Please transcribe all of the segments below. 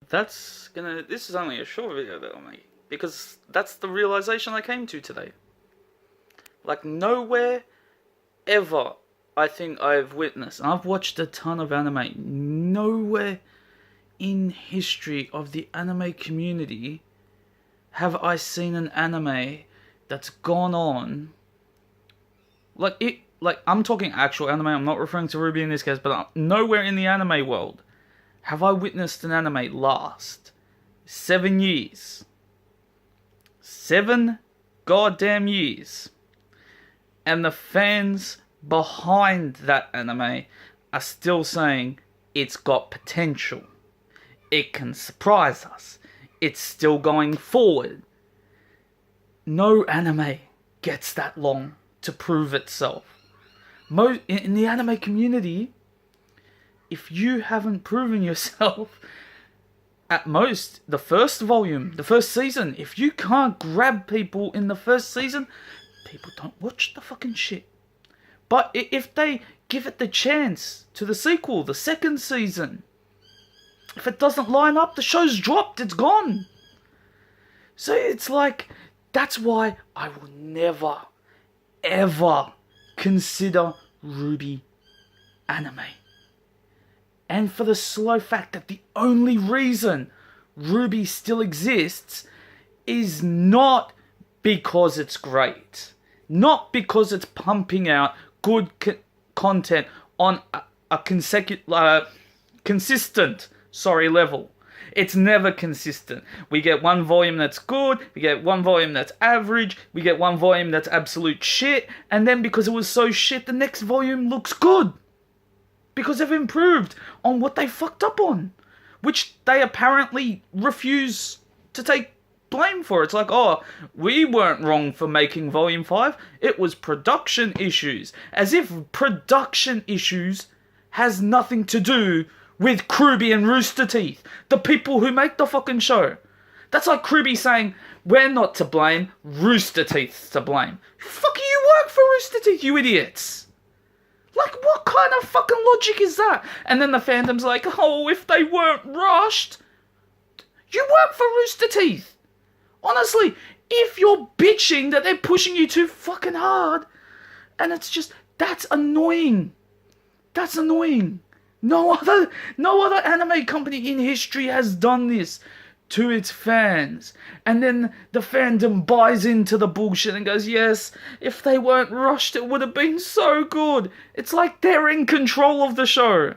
This is only a short video that I'll make, because that's the realization I came to today. Like, nowhere ever I think I've witnessed, and I've watched a ton of anime, nowhere in history of the anime community have I seen an anime that's gone on, like I'm talking actual anime, I'm not referring to Rwby in this case, but nowhere in the anime world have I witnessed an anime last 7 years. 7 goddamn years. And the fans behind that anime are still saying it's got potential. It can surprise us. It's still going forward. No anime gets that long to prove itself. In the anime community, if you haven't proven yourself, at most, the first volume, the first season, if you can't grab people in the first season, people don't watch the fucking shit. But if they give it the chance to the sequel, the second season, if it doesn't line up, the show's dropped, it's gone. So it's like, that's why I will never, ever consider Rwby anime. And for the slow fact that the only reason Rwby still exists is not because it's great. Not because it's pumping out good content on a consistent level. It's never consistent. We get one volume that's good, we get one volume that's average, we get one volume that's absolute shit, and then because it was so shit, the next volume looks good. Because they've improved on what they fucked up on. Which they apparently refuse to take blame for. It's like, oh, we weren't wrong for making volume 5. It was production issues. As if production issues has nothing to do with Rwby and Rooster Teeth, the people who make the fucking show. That's like Rwby saying, we're not to blame, Rooster Teeth's to blame. Fuck you work for Rooster Teeth, you idiots. Like, what kind of fucking logic is that? And then the fandom's like, oh, if they weren't rushed. You work for Rooster Teeth. Honestly, if you're bitching that they're pushing you too fucking hard, and it's just, that's annoying. That's annoying. No other anime company in history has done this to its fans. And then the fandom buys into the bullshit and goes, yes, if they weren't rushed, it would have been so good. It's like they're in control of the show.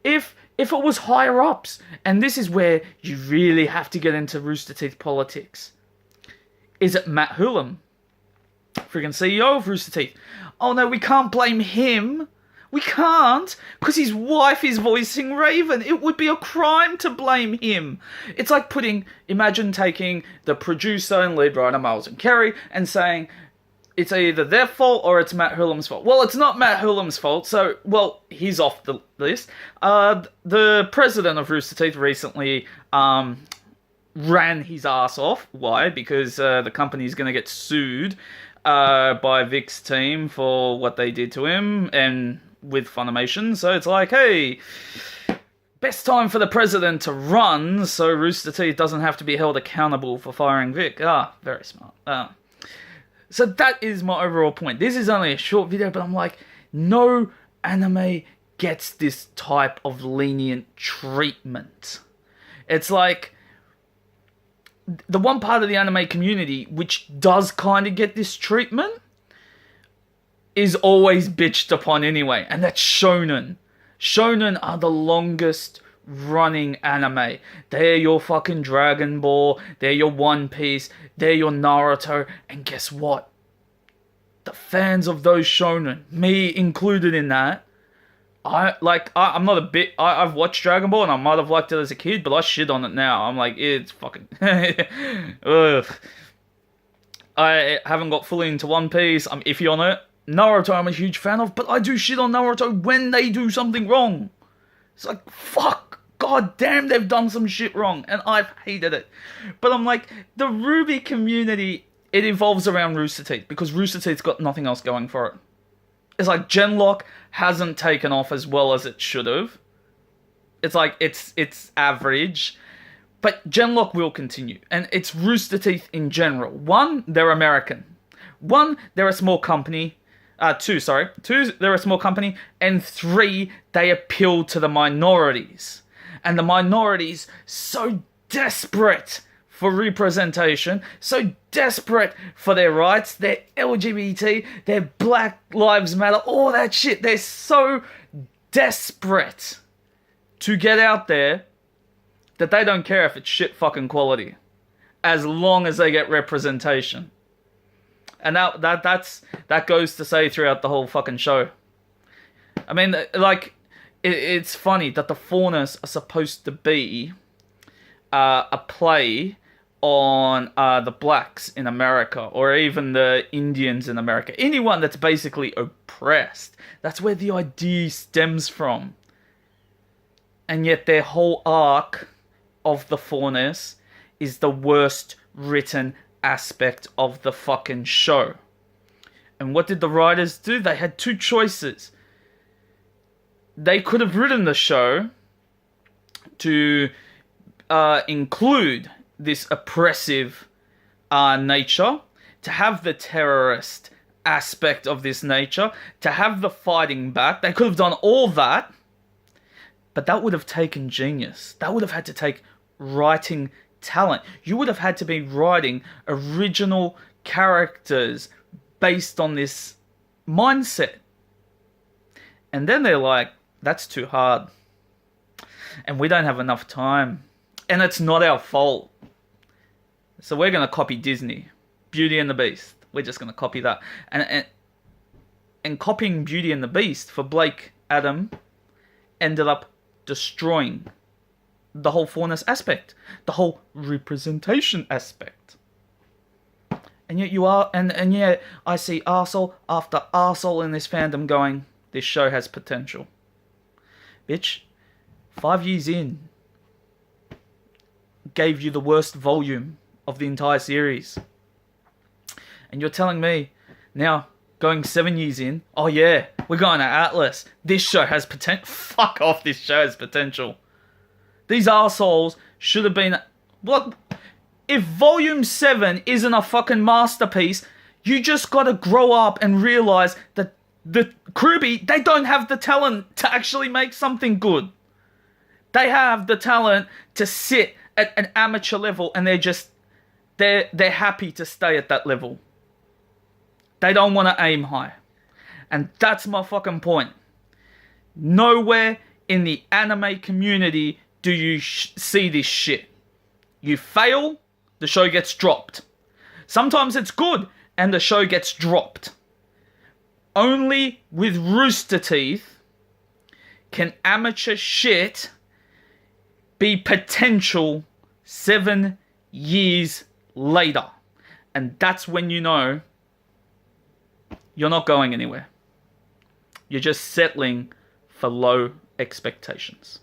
If it was higher ups, and this is where you really have to get into Rooster Teeth politics. Is it Matt Hullum, friggin' CEO of Rooster Teeth? Oh no, we can't blame him. We can't, because his wife is voicing Raven. It would be a crime to blame him. It's like imagine taking the producer and lead writer, Miles and Kerry, and saying, it's either their fault or it's Matt Hullum's fault. Well, it's not Matt Hullum's fault, so, well, he's off the list. The president of Rooster Teeth recently ran his ass off. Why? Because the company's going to get sued by Vic's team for what they did to him, and with Funimation. So it's like, hey, best time for the president to run so Rooster Teeth doesn't have to be held accountable for firing Vic. Very smart. So that is my overall point. This is only a short video, but I'm like, no anime gets this type of lenient treatment. It's like, the one part of the anime community which does kind of get this treatment is always bitched upon anyway, and that's shonen. Shonen are the longest running anime. They're your fucking Dragon Ball, they're your One Piece, they're your Naruto, and guess what? The fans of those shonen, me included in that, I've watched Dragon Ball and I might have liked it as a kid, but I shit on it now. I'm like, it's fucking ugh. I haven't got fully into One Piece, I'm iffy on it. Naruto I'm a huge fan of, but I do shit on Naruto when they do something wrong. It's like, fuck, god damn, they've done some shit wrong, and I've hated it. But I'm like, the Rwby community, it evolves around Rooster Teeth, because Rooster Teeth's got nothing else going for it. It's like, Genlock hasn't taken off as well as it should have. It's like, it's average. But Genlock will continue, and it's Rooster Teeth in general. One, they're American. One, they're a small company. Two, they're a small company. And three, they appeal to the minorities. And the minorities, so desperate for representation, so desperate for their rights, their LGBT, their Black Lives Matter, all that shit. They're so desperate to get out there that they don't care if it's shit fucking quality, as long as they get representation. And that goes to say throughout the whole fucking show. I mean, like, it's funny that the Faunus are supposed to be a play on the blacks in America, or even the Indians in America. Anyone that's basically oppressed. That's where the idea stems from. And yet their whole arc of the Faunus is the worst written aspect of the fucking show. And what did the writers do? They had two choices. They could have written the show to include this oppressive nature, to have the terrorist aspect of this nature, to have the fighting back. They could have done all that, but that would have taken genius. That would have had to take writing talent. You would have had to be writing original characters based on this mindset. And then they're like, that's too hard. And we don't have enough time. And it's not our fault. So we're going to copy Disney. Beauty and the Beast. We're just going to copy that. And copying Beauty and the Beast for Blake Adam ended up destroying the whole Faunus aspect. The whole representation aspect. And yet and yet I see arsehole after arsehole in this fandom going, this show has potential. Bitch, 5 years in, gave you the worst volume of the entire series. And you're telling me, now, going 7 years in, oh yeah, we're going to Atlas. This show has potential. Fuck off, this show has potential. These arseholes should have been... Look, if Volume 7 isn't a fucking masterpiece, you just gotta grow up and realize that the Rwby, they don't have the talent to actually make something good. They have the talent to sit at an amateur level, and they're happy to stay at that level. They don't want to aim high. And that's my fucking point. Nowhere in the anime community do you see this shit. You fail, the show gets dropped. Sometimes it's good, and the show gets dropped. Only with Rooster Teeth can amateur shit be potential 7 years later. And that's when you know you're not going anywhere. You're just settling for low expectations.